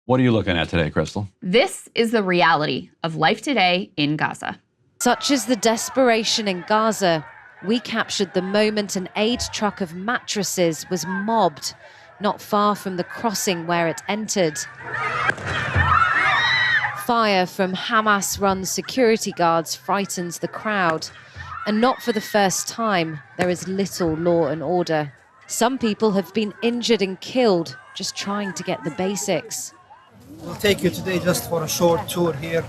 What are you looking at today, Krystal? This is the reality of life today in Gaza. Such is the desperation in Gaza. We captured the moment an aid truck of mattresses was mobbed, not far from the crossing where it entered. Fire from Hamas-run security guards frightens the crowd. And not for the first time, there is little law and order. Some people have been injured and killed just trying to get the basics. We'll take you today just for a short tour here.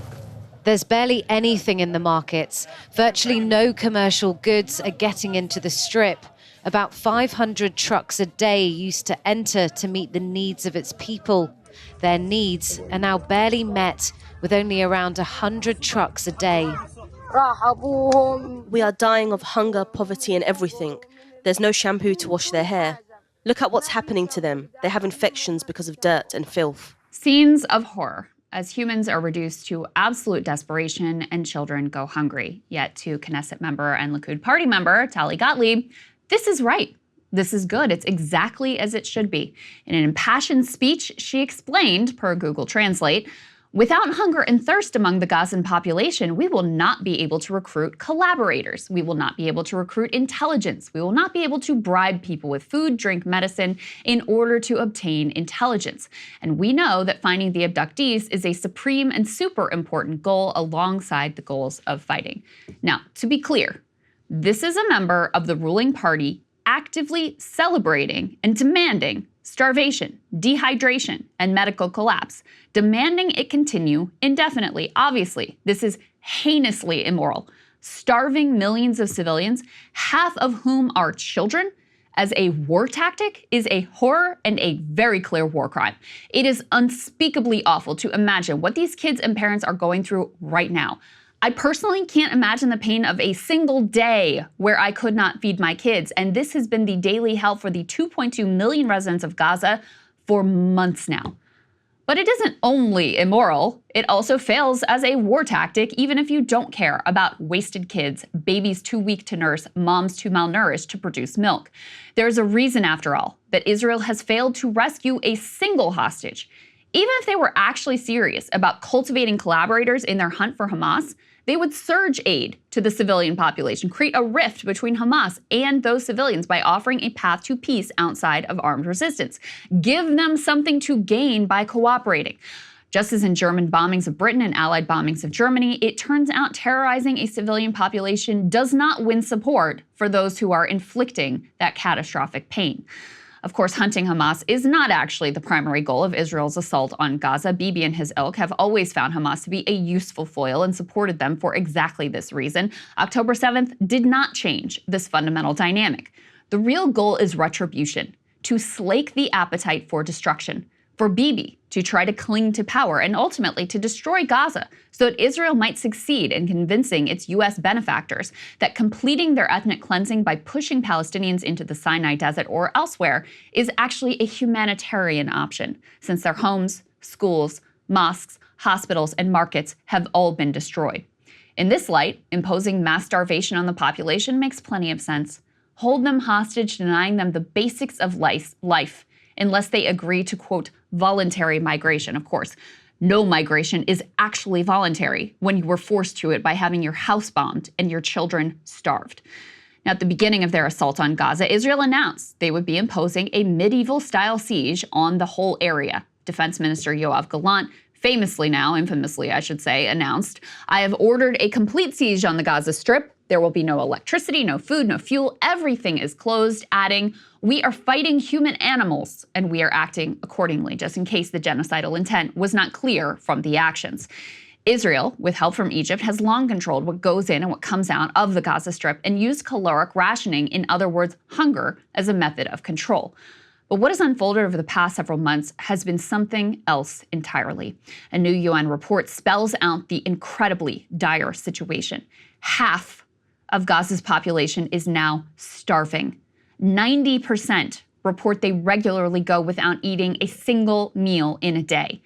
There's barely anything in the markets. Virtually no commercial goods are getting into the strip. About 500 trucks a day used to enter to meet the needs of its people. Their needs are now barely met, with only around 100 trucks a day. We are dying of hunger, poverty and everything. There's no shampoo to wash their hair. Look at what's happening to them. They have infections because of dirt and filth. Scenes of horror as humans are reduced to absolute desperation and children go hungry. Yet to Knesset member and Likud party member Tali Gottlieb, this is right. This is good. It's exactly as it should be. In an impassioned speech, she explained, per Google Translate, without hunger and thirst among the Gazan population, we will not be able to recruit collaborators. We will not be able to recruit intelligence. We will not be able to bribe people with food, drink, medicine in order to obtain intelligence. And we know that finding the abductees is a supreme and super important goal alongside the goals of fighting. Now, to be clear, this is a member of the ruling party actively celebrating and demanding starvation, dehydration, and medical collapse, demanding it continue indefinitely. Obviously, this is heinously immoral. Starving millions of civilians, half of whom are children, as a war tactic is a horror and a very clear war crime. It is unspeakably awful to imagine what these kids and parents are going through right now. I personally can't imagine the pain of a single day where I could not feed my kids, and this has been the daily hell for the 2.2 million residents of Gaza for months now. But it isn't only immoral, it also fails as a war tactic, even if you don't care about wasted kids, babies too weak to nurse, moms too malnourished to produce milk. There's a reason, after all, that Israel has failed to rescue a single hostage. Even if they were actually serious about cultivating collaborators in their hunt for Hamas, they would surge aid to the civilian population, create a rift between Hamas and those civilians by offering a path to peace outside of armed resistance. Give them something to gain by cooperating. Just as in German bombings of Britain and Allied bombings of Germany, it turns out terrorizing a civilian population does not win support for those who are inflicting that catastrophic pain. Of course, hunting Hamas is not actually the primary goal of Israel's assault on Gaza. Bibi and his ilk have always found Hamas to be a useful foil and supported them for exactly this reason. October 7th did not change this fundamental dynamic. The real goal is retribution, to slake the appetite for destruction, for Bibi to try to cling to power and ultimately to destroy Gaza so that Israel might succeed in convincing its U.S. benefactors that completing their ethnic cleansing by pushing Palestinians into the Sinai Desert or elsewhere is actually a humanitarian option, since their homes, schools, mosques, hospitals, and markets have all been destroyed. In this light, imposing mass starvation on the population makes plenty of sense. Hold them hostage, denying them the basics of life, unless they agree to, quote, voluntary migration. Of course, no migration is actually voluntary when you were forced to it by having your house bombed and your children starved. Now, at the beginning of their assault on Gaza, Israel announced they would be imposing a medieval-style siege on the whole area. Defense Minister Yoav Gallant famously now, infamously I should say, announced, "I have ordered a complete siege on the Gaza Strip. There will be no electricity, no food, no fuel. Everything is closed," adding, "We are fighting human animals and we are acting accordingly," just in case the genocidal intent was not clear from the actions. Israel, with help from Egypt, has long controlled what goes in and what comes out of the Gaza Strip and used caloric rationing, in other words, hunger, as a method of control. But what has unfolded over the past several months has been something else entirely. A new UN report spells out the incredibly dire situation. Half of Gaza's population is now starving. 90% report they regularly go without eating a single meal in a day.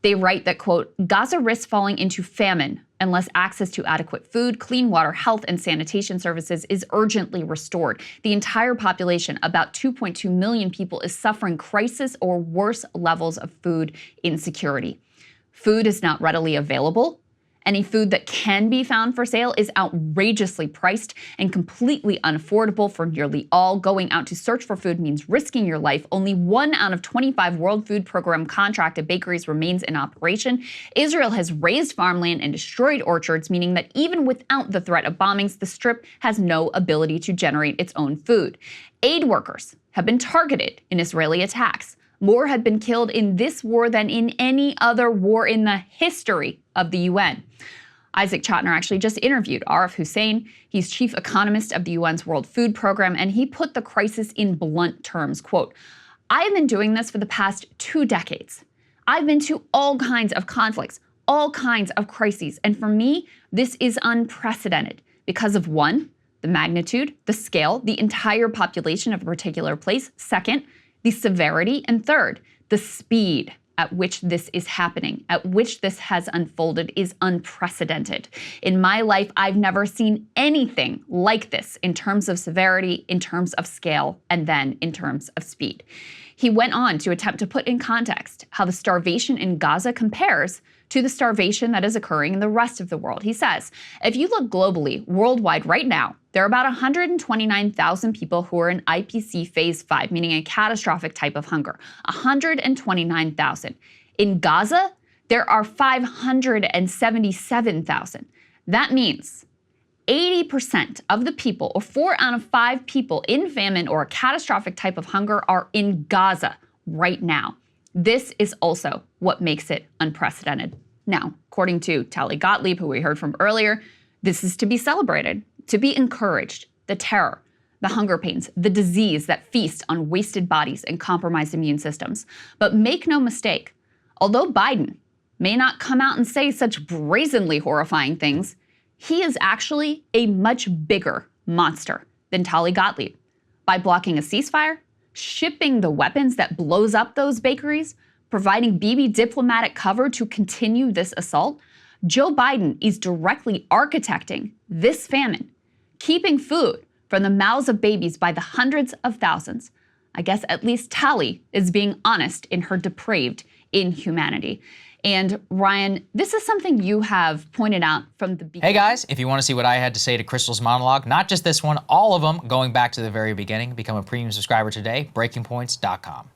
They write that, quote, Gaza risks falling into famine unless access to adequate food, clean water, health, and sanitation services is urgently restored. The entire population, about 2.2 million people, is suffering crisis or worse levels of food insecurity. Food is not readily available. Any food that can be found for sale is outrageously priced and completely unaffordable for nearly all. Going out to search for food means risking your life. Only 1 out of 25 World Food Program contracted bakeries remains in operation. Israel has razed farmland and destroyed orchards, meaning that even without the threat of bombings, the Strip has no ability to generate its own food. Aid workers have been targeted in Israeli attacks. More have been killed in this war than in any other war in the history of the UN. Isaac Chotiner actually just interviewed Arif Hussein. He's chief economist of the UN's World Food Program, and he put the crisis in blunt terms. Quote, I have been doing this for the past 2 decades. I've been to all kinds of conflicts, all kinds of crises, and for me, this is unprecedented because of 1, the magnitude, the scale, the entire population of a particular place. 2nd, the severity, and 3rd, the speed at which this is happening, at which this has unfolded is unprecedented. In my life, I've never seen anything like this in terms of severity, in terms of scale, and then in terms of speed. He went on to attempt to put in context how the starvation in Gaza compares to the starvation that is occurring in the rest of the world. He says, if you look globally, worldwide right now, there are about 129,000 people who are in IPC phase 5, meaning a catastrophic type of hunger. 129,000. In Gaza, there are 577,000. That means 80% of the people, or 4 out of 5 people in famine or a catastrophic type of hunger, are in Gaza right now. This is also what makes it unprecedented. Now, according to Tali Gottlieb, who we heard from earlier, this is to be celebrated, to be encouraged. The terror, the hunger pains, the disease that feast on wasted bodies and compromised immune systems. But make no mistake, although Biden may not come out and say such brazenly horrifying things, he is actually a much bigger monster than Tali Gottlieb. By blocking a ceasefire, shipping the weapons that blows up those bakeries, providing Bibi diplomatic cover to continue this assault, Joe Biden is directly architecting this famine, keeping food from the mouths of babies by the hundreds of thousands. I guess at least Tali is being honest in her depraved inhumanity. And Ryan, this is something you have pointed out from the beginning. Hey guys, if you want to see what I had to say to Krystal's monologue, not just this one, all of them, going back to the very beginning, become a premium subscriber today, breakingpoints.com.